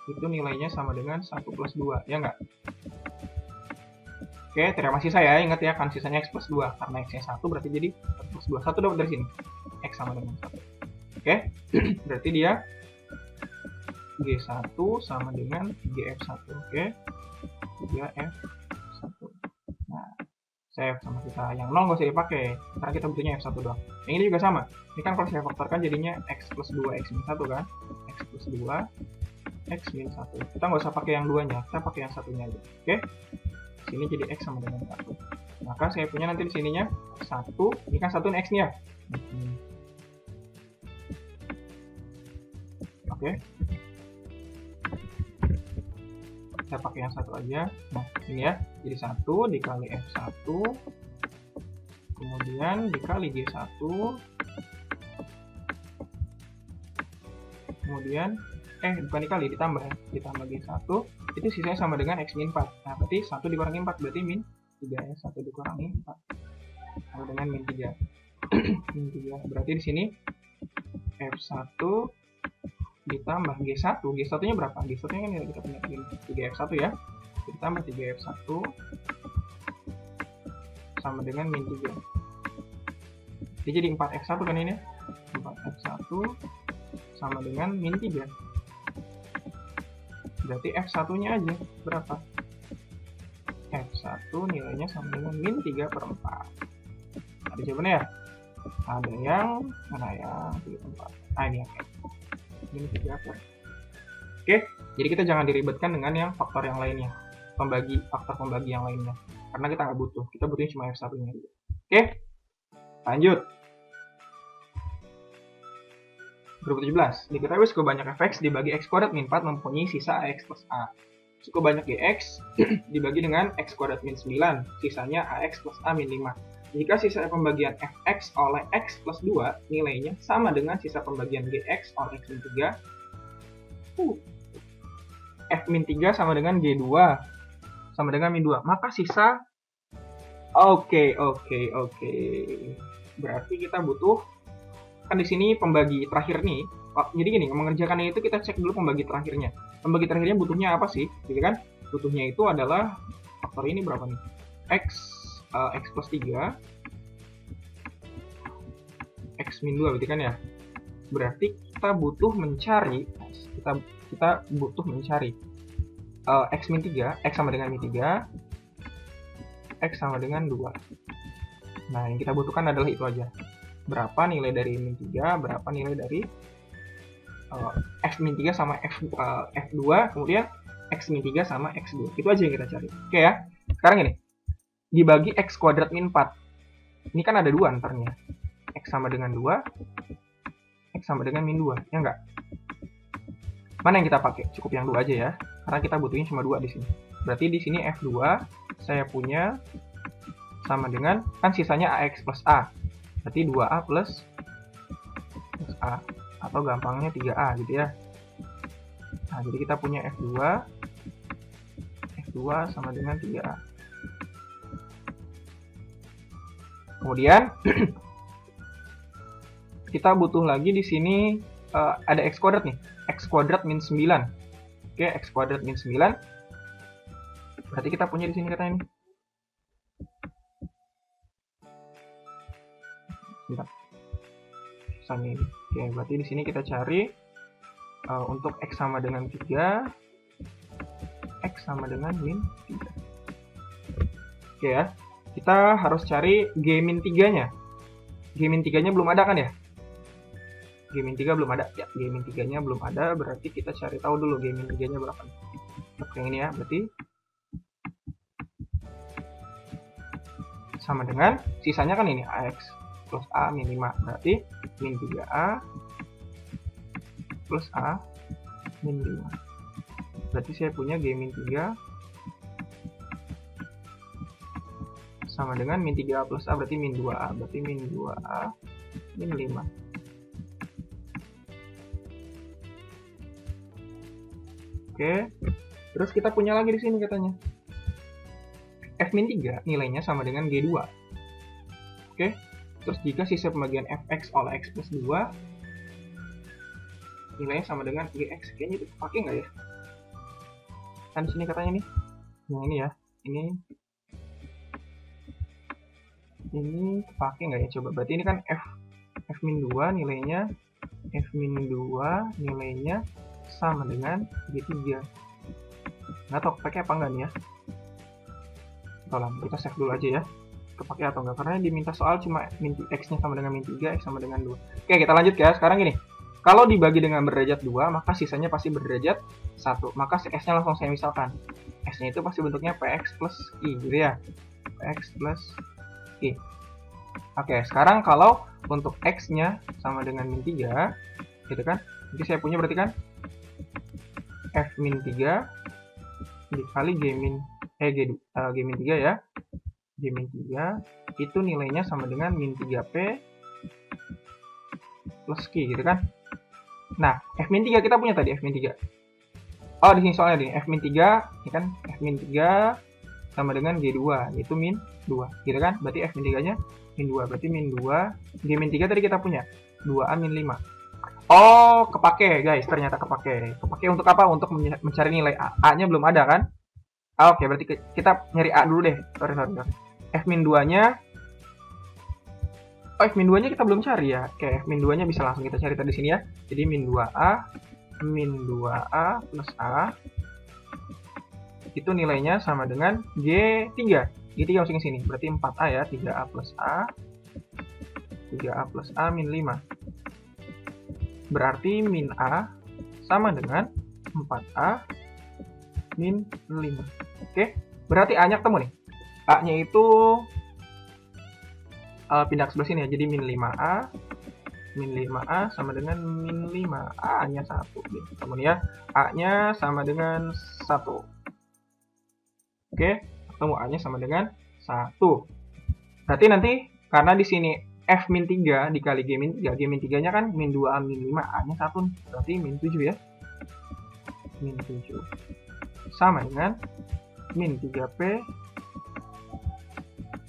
Itu nilainya sama dengan 1 plus 2. Ya nggak? Oke, terima kasih saya. Ingat ya, kan sisanya X plus 2. Karena X-nya 1 berarti jadi 1 plus 2. 1 dapat dari sini. X sama dengan 1. Oke, berarti dia G1 sama dengan 3F1. Oke, 3F1. Nah, save sama kita. Yang 0 nggak usah dipakai, karena kita butuhnya F1 doang. Yang ini juga sama. Ini kan kalau saya faktorkan jadinya X plus 2, X min 1 kan. X plus 2, X min 1. Kita nggak usah pakai yang 2-nya, kita pakai yang 1-nya aja. Oke, sini jadi X sama dengan 1. Maka saya punya nanti di sininya 1. Ini kan 1 X nya. Oke, saya pakai yang 1 aja. Nah, ini ya, jadi 1 dikali F1, kemudian dikali G1, kemudian bukan dikali, ditambah ya, ditambah G1, itu sisanya sama dengan X min 4. Nah, berarti 1 dikurangi 4 berarti min 3 ya. 1 dikurangi 4 sama dengan min 3. Min 3 berarti di sini F1 ditambah G1. G1 nya berapa? G1 nya kan kita punya 3F1 ya. Ditambah 3F1 sama dengan min 3. Jadi 4F1 kan ini. 4F1 sama dengan min 3. Berarti F1 nya aja berapa? F1 nilainya sama dengan min 3 per 4. Ada jawabannya ya? Ada yang mana ya? 3 per 4. Nah, ini yang min 3 per. Oke, jadi kita jangan diribetkan dengan yang faktor yang lainnya. Faktor pembagi yang lainnya. Karena kita nggak butuh. Kita butuhnya cuma F1 nya aja. Oke, lanjut. 2017. Diketahui suku banyak fx dibagi x kuadrat min 4 mempunyai sisa x plus a. cukup banyak GX dibagi dengan X kuadrat min 9, sisanya AX plus A min 5. Jika sisa pembagian Fx oleh X plus 2 nilainya sama dengan sisa pembagian Gx oleh X min 3, F min 3 sama dengan G2 sama dengan min 2, maka sisa Oke. Berarti kita butuh, kan di sini pembagi terakhir nih. Jadi gini, mengerjakannya itu kita cek dulu pembagi terakhirnya. Pembagi terakhirnya butuhnya apa sih? Gitu kan? Butuhnya itu adalah faktor ini berapa nih? X plus 3 X min 2 berarti kan ya? Berarti kita butuh mencari X min 3, X sama dengan min 3, X sama dengan 2. Nah, yang kita butuhkan adalah itu aja. Berapa nilai dari min 3, berapa nilai dari X min 3 sama F2, kemudian X min 3 sama X2. Itu aja yang kita cari. Oke ya. Sekarang ini, dibagi X kuadrat min 4. Ini kan ada 2 antarnya. X sama dengan 2, X sama dengan min 2. Ya enggak? Mana yang kita pakai? Cukup yang 2 aja ya. Karena kita butuhnya cuma 2 di sini. Berarti di sini F2 saya punya sama dengan, kan sisanya AX plus A. Berarti 2A plus A. Atau gampangnya 3A gitu ya. Nah, jadi kita punya F2 sama dengan 3A. Kemudian kita butuh lagi di sini ada X kuadrat nih. X kuadrat min 9. Oke, X kuadrat min 9. Berarti kita punya di sini katanya nih. Bentar. Misalnya ini. Oke, berarti di sini kita cari untuk X sama dengan 3, X sama dengan min 3. Oke ya. Kita harus cari G min 3-nya. G min 3-nya belum ada kan ya? G min 3 belum ada. Ya, G min 3-nya belum ada, berarti kita cari tahu dulu G min 3-nya berapa. Oke, yang ini ya, berarti sama dengan sisanya kan ini AX plus A min 5, berarti min 3A plus A min 5. Berarti saya punya G min 3 sama dengan min 3A plus A, berarti min 2A, berarti min 2A min 5. Oke, terus kita punya lagi di sini katanya F min 3 nilainya sama dengan G2. Oke, terus jika sisa pembagian Fx oleh X plus 2 nilainya sama dengan Gx, kayaknya itu pakai nggak ya? Kan di sini katanya nih, yang ini ya, ini pakai nggak ya? Coba, berarti ini kan F min 2 nilainya sama dengan G3. Nggak tahu pakai apa enggak nih ya. Tolong kita save dulu aja ya, kepake atau enggak, karena diminta soal cuma min X nya sama dengan min 3, X sama dengan 2. Oke, kita lanjut ya. Sekarang gini, kalau dibagi dengan berderajat 2, maka sisanya pasti berderajat 1. Maka X nya langsung saya misalkan, X nya itu pasti bentuknya PX plus I gitu ya, PX plus I. Oke, sekarang kalau untuk X nya sama dengan min 3 gitu kan, nanti saya punya berarti kan F min 3 dikali G min 3 ya. G min 3 itu nilainya sama dengan min 3P plus Q gitu kan. Nah, F min 3 kita punya tadi F min 3. Oh, di sini soalnya nih, F min 3 ini kan F min 3 sama dengan G2, yaitu min 2 gitu kan. Berarti F min 3-nya min 2, berarti min 2. G min 3 tadi kita punya 2A min 5. Oh, kepake guys, ternyata kepake. Kepake untuk apa? Untuk mencari nilai A. A-nya belum ada kan? Oke, berarti kita nyari A dulu deh. Sorry. F min 2-nya. Oh, F min 2-nya kita belum cari ya. Oke, F min 2-nya bisa langsung kita cari tadi sini ya. Jadi min 2A plus A itu nilainya sama dengan G3. G3 masukin sini. Berarti 4A ya, 3A plus A. 3A plus A min 5. Berarti min A sama dengan 4A min 5. Oke, berarti A-nya ketemu nih. A-nya itu pindah ke sebelah sini ya. Jadi min 5A sama dengan min 5. A-nya 1. Ketemu nih ya. A-nya sama dengan 1. Oke, ketemu A-nya sama dengan 1. Berarti nanti karena di sini F min 3 dikali G min 3, G min 3-nya kan min 2A min 5, A-nya 1 nih. Berarti min 7 ya. Min 7. Sama dengan min 3P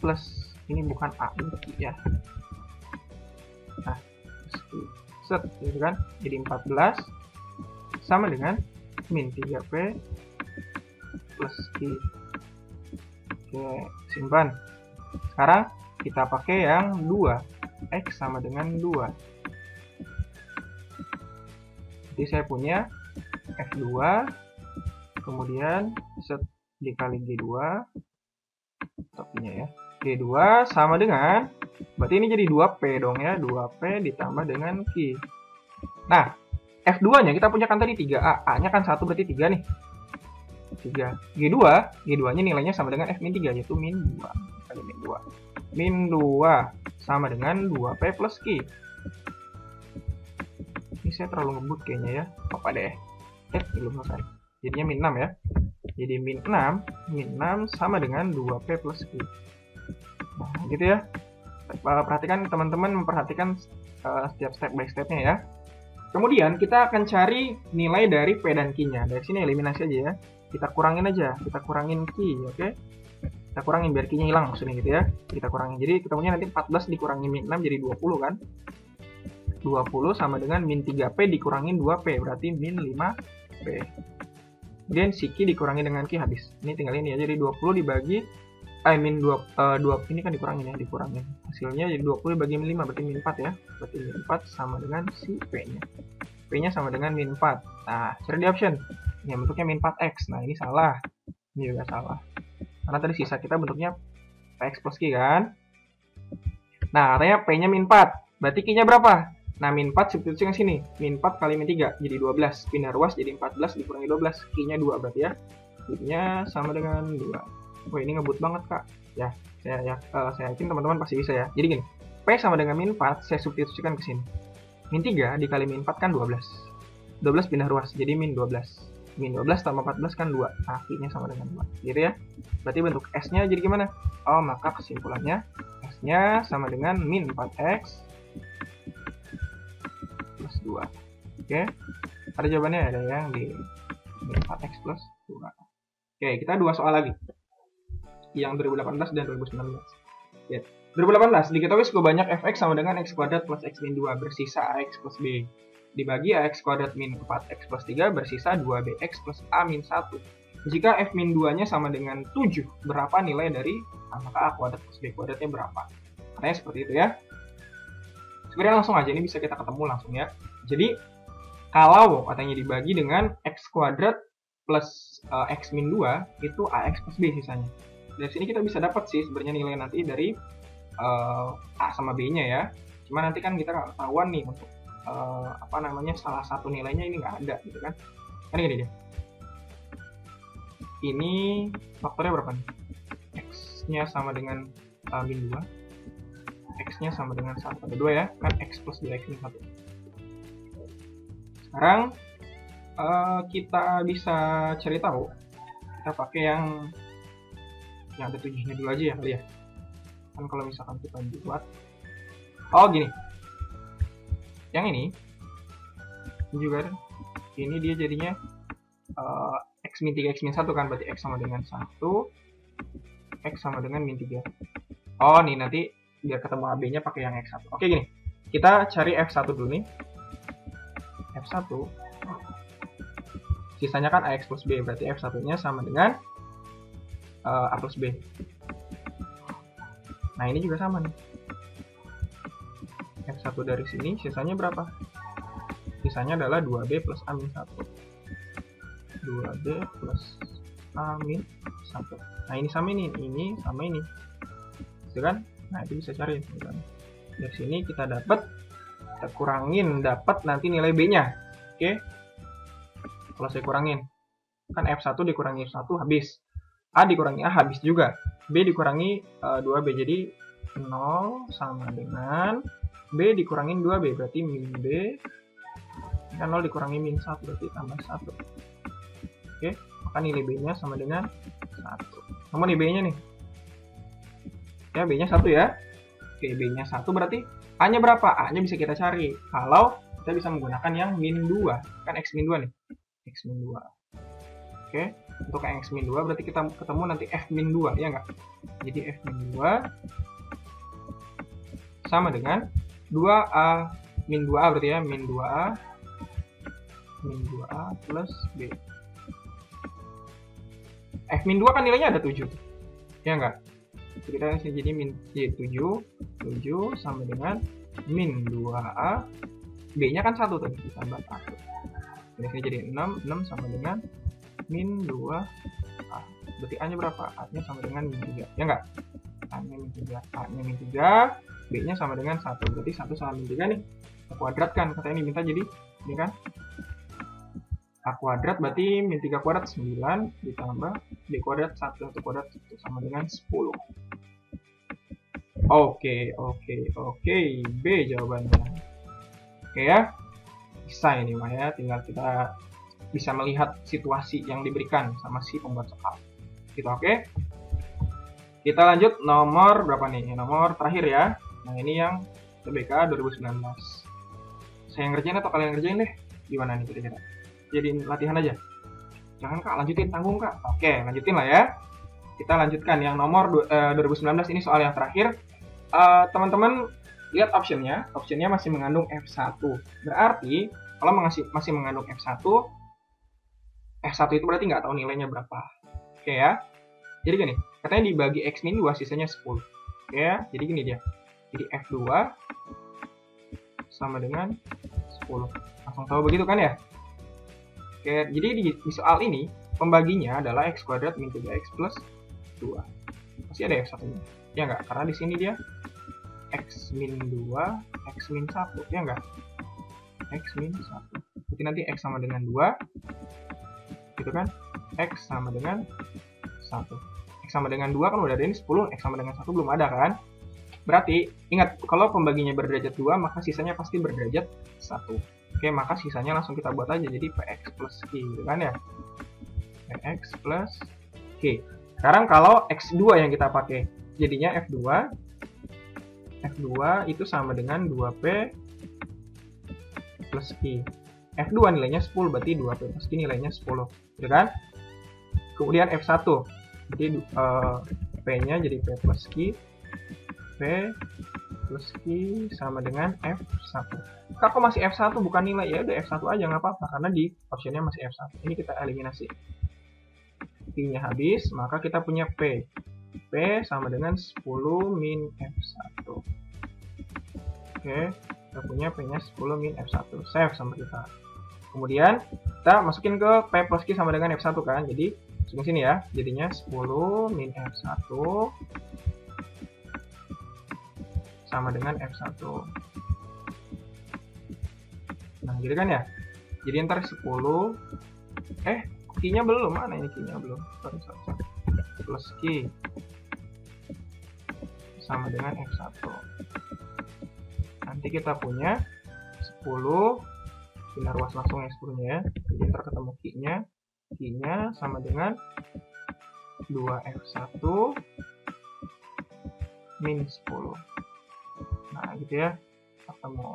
plus, ini bukan A, ini Q ya. Nah, set, gitu kan. Jadi 14 sama dengan min 3P plus Q. Oke, simpan. Sekarang kita pakai yang 2. X sama dengan 2. Jadi saya punya F2, kemudian set dikali G2, topinya ya. G2 sama dengan, berarti ini jadi 2P dong ya, 2P ditambah dengan Q. Nah, F2-nya kita punya kan tadi 3A, A-nya kan 1 berarti 3 nih. 3. G2-nya nilainya sama dengan F min 3, yaitu min 2. Kali min 2. Min 2 sama dengan 2P plus Q. Ini saya terlalu ngebut kayaknya ya. Apa deh. Belum selesai. Jadinya min 6 ya. Jadi min 6 sama dengan 2P plus Q. Nah, gitu ya. Perhatikan teman-teman, memperhatikan setiap step by stepnya ya. Kemudian kita akan cari nilai dari P dan Q-nya. Dari sini eliminasi aja ya. Kita kurangin aja, kita kurangin Q, oke? Kita kurangin biar Q-nya hilang maksudnya gitu ya. Kita kurangin. Jadi ketemunya nanti 14 dikurangi min 6 jadi 20 kan? 20 sama dengan min 3P dikurangin 2P, berarti min 5P. Kemudian si Q dikurangi dengan Q habis. Ini tinggal ini ya, jadi 20 dibagi min 2 ini kan dikurangin ya, dikurangin. Hasilnya jadi 20 dibagi min 5 berarti min 4 ya. Berarti min 4 sama dengan si P-nya. P-nya sama dengan min 4. Nah, cari di option. Ini bentuknya min 4x. Nah, ini salah. Ini juga salah. Karena tadi sisa kita bentuknya Px plus Q kan. Nah, katanya P-nya min 4. Berarti Q-nya berapa? Nah, min 4 substitusi ke sini. Min 4 kali min 3 jadi 12. Pindah ruas jadi 14 dikurangi 12. Q-nya 2 berarti ya. Q-nya sama dengan 2. Wah, ini ngebut banget, Kak. Ya, saya yakin teman-teman pasti bisa ya. Jadi gini, P sama dengan min 4 saya substitusikan ke sini. Min 3 dikali min 4 kan 12. 12 pindah ruas jadi min 12. Min 12 tambah 14 kan 2. Nah, Q-nya sama dengan 2. Gitu ya. Berarti bentuk S-nya jadi gimana? Oh, maka kesimpulannya S-nya sama dengan min 4x plus 2. Oke. Ada jawabannya, ada yang di min 4x plus 2. Oke, kita dua soal lagi. Yang 2018 dan 2019. Ya. 2018, diketahui sebanyak fx sama dengan x kuadrat plus x min 2 bersisa ax plus b. Dibagi ax kuadrat min 4x plus 3 bersisa 2bx plus a min 1. Jika f min 2-nya sama dengan 7, berapa nilai dari maka a kuadrat plus b kuadratnya berapa? Katanya seperti itu ya. Sebenarnya langsung aja, ini bisa kita ketemu langsung ya. Jadi, kalau katanya dibagi dengan x kuadrat plus x min 2, itu ax plus b sisanya. Dari sini kita bisa dapat sih sebenarnya nilai nanti dari A sama B-nya ya. Cuma nanti kan kita nggak ketahuan nih untuk salah satu nilainya ini nggak ada gitu kan. Kan gini deh. Ini faktornya berapa nih? X-nya sama dengan min 2. X-nya sama dengan 1. Ada 2 ya. Kan X plus 2X min 1. Sekarang kita bisa cari tahu. Kita pakai yang ada 7-nya dulu aja ya kali ya. Kan kalau misalkan kita buat gini, yang ini juga ini dia jadinya x min 3 x min 1 kan, berarti x sama dengan 1, x sama dengan min 3. Nih nanti biar ketemu AB nya pakai yang x1. Oke gini, kita cari f1 dulu nih. F1 sisanya kan ax plus b, berarti f1 nya sama dengan a plus b. Nah, ini juga sama nih. F1 dari sini, sisanya berapa? Sisanya adalah 2B plus A min 1. 2B plus A min 1. Nah, ini sama ini sama ini. Gitu kan? Nah, itu bisa cari. Dari sini kita kurangin, dapat nanti nilai B-nya. Oke? Kalau saya kurangin, kan F1 dikurangi F1 habis. A dikurangi A habis juga. B dikurangi 2B, jadi 0 sama dengan B dikurangin 2B, berarti min B. Dan 0 dikurangi min 1, berarti tambah 1. Oke, maka nilai B nya sama dengan 1. Namun nih B-nya nih. Ya, B-nya 1 ya. Oke, B-nya 1 berarti A-nya berapa? A-nya bisa kita cari. Kalau kita bisa menggunakan yang min 2. Kan X min 2 nih. X min 2. Oke, untuk yang X min 2 berarti kita ketemu nanti F min 2, ya nggak? Jadi F min 2 sama dengan 2A min 2A berarti ya. Min 2A plus B. F min 2 kan nilainya ada 7. Ya nggak? Kita jadi min 7 sama dengan min 2A, B-nya kan 1 tadi, ditambah 1. Jadi 6 sama dengan min 2A. Berarti A-nya berapa? A-nya sama dengan min 3. Ya nggak? A-nya min 3. A-nya min 3, B-nya sama dengan 1. Berarti 1 sama min 3 nih. Kita kuadratkan. Katanya ini minta jadi, ini kan? A kuadrat berarti min 3 kuadrat 9 ditambah B kuadrat 1 kuadrat 1 sama dengan 10. Oke, B jawabannya. Oke ya, bisa ini mah ya, tinggal kita bisa melihat situasi yang diberikan sama si pembuat soal. Gitu, oke? Kita lanjut nomor berapa nih? Nomor terakhir ya. Nah, ini yang TBK 2019. Saya ngerjain atau kalian ngerjain deh? Gimana nih kira-kira? Jadi latihan aja. Jangan Kak, lanjutin, tanggung Kak. Oke, lanjutin lah ya. Kita lanjutkan yang nomor 2019, ini soal yang terakhir. Teman-teman lihat optionnya masih mengandung F1. Berarti kalau masih mengandung F1 itu berarti nggak tahu nilainya berapa. Oke ya. Jadi gini, katanya dibagi X min 2 sisanya 10. Oke ya, jadi gini dia. Jadi F2 sama dengan 10. Langsung tahu begitu kan ya? Oke, jadi di soal ini pembaginya adalah X kuadrat min 3X plus 2. Pasti ada F1-nya. Ya enggak? Karena di sini dia X min 2, X min 1. Ya enggak? X min 1. Jadi nanti X sama dengan 2. Gitu kan? X sama dengan 1. X sama dengan 2 kan udah ada ini 10. X sama dengan 1 belum ada kan? Berarti, ingat, kalau pembaginya berderajat 2, maka sisanya pasti berderajat 1. Oke, maka sisanya langsung kita buat aja. Jadi Px plus Q, gitu kan ya? Px plus Q. Sekarang kalau X2 yang kita pakai, jadinya F2 itu sama dengan 2P plus Q. F2 nilainya 10, berarti 2P plus Q nilainya 10. Gitu kan? Kemudian F1. Jadi P-nya jadi P plus Q. P plus Q sama dengan F1. Kok masih F1 bukan nilai? Ya udah F1 aja nggak apa-apa, karena di optionnya masih F1. Ini kita eliminasi. Q-nya habis, maka kita punya P. P sama dengan 10 min F1. Oke, kita punya P-nya 10 min F1. Save sama kita. Kemudian, kita masukin ke P plus Q sama dengan F1 kan. Jadi, masukin sini ya. Jadinya 10 min F1 sama dengan F1. Nah, gitu kan ya? Jadi ntar 10. Q-nya belum. Mana ini Q-nya belum? Sorry. Plus Q sama dengan F1. Nanti kita punya 10. Kita ruas langsung yang 10-nya ya. Jadi ntar ketemu Q-nya sama dengan 2F1 min 10. Nah, gitu ya. Ketemu.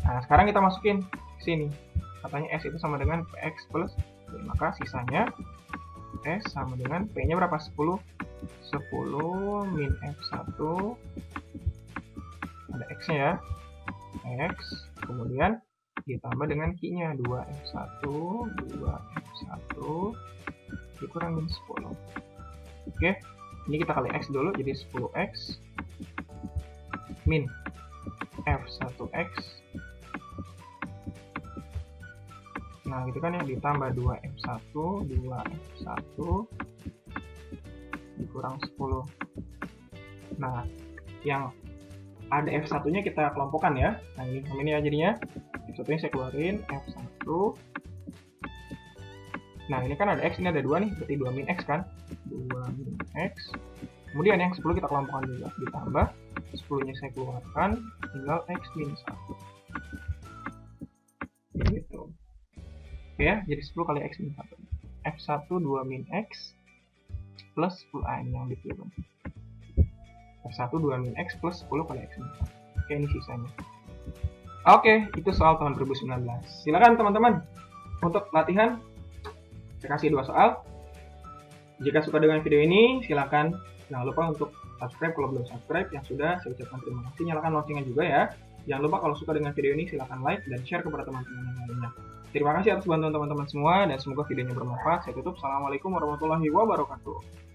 Nah, sekarang kita masukin ke sini. Katanya S itu sama dengan Px plus P. Maka sisanya S sama dengan P-nya berapa? 10. 10 min F1. Ada X-nya ya. X. Kemudian ditambah dengan Q-nya. 2F1. 2F1. Dikurang min 10. Oke. Ini kita kali X dulu. Jadi 10X min F1X. Nah, gitu kan ya, ditambah 2F1 dikurang 10. Nah, yang ada F1-nya kita kelompokkan ya. Nah, ini sama ini ya jadinya. F1-nya saya keluarin, F1. Nah, ini kan ada X, ini ada 2 nih, berarti 2 min X kan? 2 min X. Kemudian yang 10 kita kelompokkan juga, ditambah 10-nya saya keluarkan, tinggal X min 1. Gitu. Oke ya, jadi 10 kali X min 1. F1 2 min X plus 10A yang dipilih. R1 2 min X plus 10 kali X. Oke, ini sisanya. Oke, itu soal tahun 2019. Silakan teman-teman untuk latihan. Saya kasih 2 soal. Jika suka dengan video ini, silakan jangan lupa untuk subscribe kalau belum subscribe. Yang sudah, saya ucapkan terima kasih. Nyalakan loncengnya juga ya. Jangan lupa kalau suka dengan video ini, silakan like dan share kepada teman-teman yang lainnya. Terima kasih atas bantuan teman-teman semua dan semoga videonya bermanfaat. Saya tutup. Assalamualaikum warahmatullahi wabarakatuh.